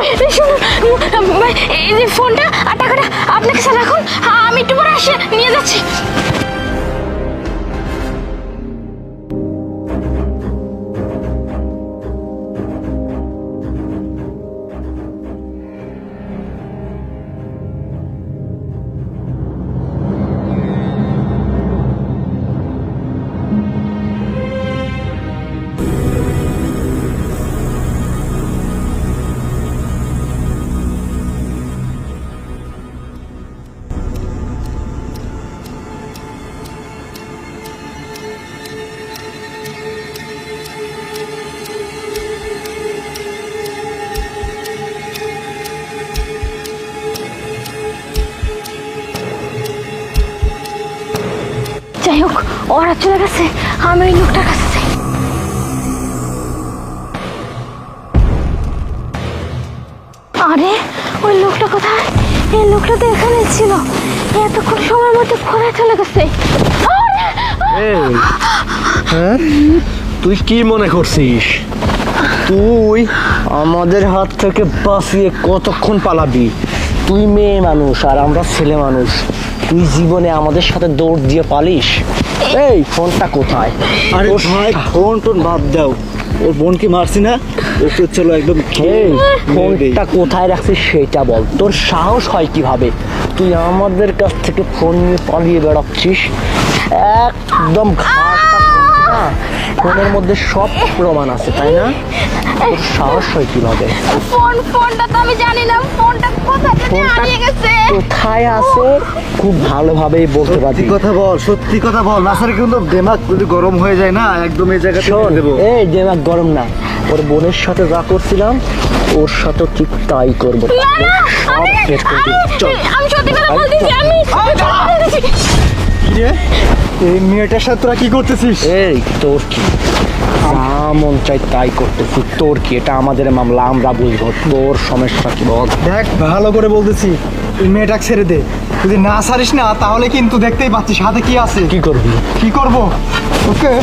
এই যে ফোনটা আর টাকাটা আপনার কাছে রাখুন, আমি একটু পরে আসে নিয়ে যাচ্ছি। যাই হোক, ওরা চলে গেছে, আমি ওই লোকটার কাছে যাই। আরে ওই লোকটা কোথায়? এই লোকটা তো এখানে ছিল, এতক্ষণ সময়ের মধ্যে কোথায় চলে গেছে? হ্যাঁ, তুই কি মনে করছিস তুই আমাদের হাত থেকে বাঁচিয়ে কতক্ষণ পালাবি? তুই মেয়ে মানুষ আর আমরা ছেলে মানুষ, তুই জীবনে আমাদের সাথে দৌড় দিয়ে পালিস? এই ফোনটা কোথায়? আরে ভাই, ফোন টোন বাদ দাও, ওর বোনকে মারছি না, ওকে চলো একদম। এই ফোনটা কোথায় রাখছিস সেটা বল। তোর সাহস হয় কিভাবে? তুই আমাদের কাছ থেকে ফোন নিয়ে পালিয়ে বেড়াচ্ছিস? একদম ফোনের মধ্যে সব প্রমাণ আছে, তাই না? তোর সাহস হয় কিভাবে? ফোনটা তো আমি জানি না, ফোনটা কোথায় হারিয়ে গেছে। কোথায় আছে খুব ভালোভাবেই বলতে পারবি। সত্যি কথা বল, সত্যি কথা বল, না স্যার কিন্তু দেমাগ যদি গরম হয়ে যায় না, একদম এই জায়গাতে শোন, দেবো। এই দেমাগ গরম না, ওর বোনের সাথে যা করছিলাম ওর সাথে ঠিক তাই করবো। সব বের করে দিবো। চল। আমি সত্যি কথা বলতেছি, আমি কিরে, এই মেয়েটার সাথে তোরা কি করতেছিস? এই তোর কি যা মন চাই তাই করতেছি, তোর কি? এটা আমাদের মামলা, আমরা বুঝবো। তোর সমস্যা কি বল? দেখ, ভালো করে বলতেছি, এই মেয়েটাকে ছেড়ে দে। যদি না ছাড়িস না, তাহলে কিন্তু দেখতেই পাচ্ছিস হাতে কি আছে। কি করবি? কি করবো ওকে?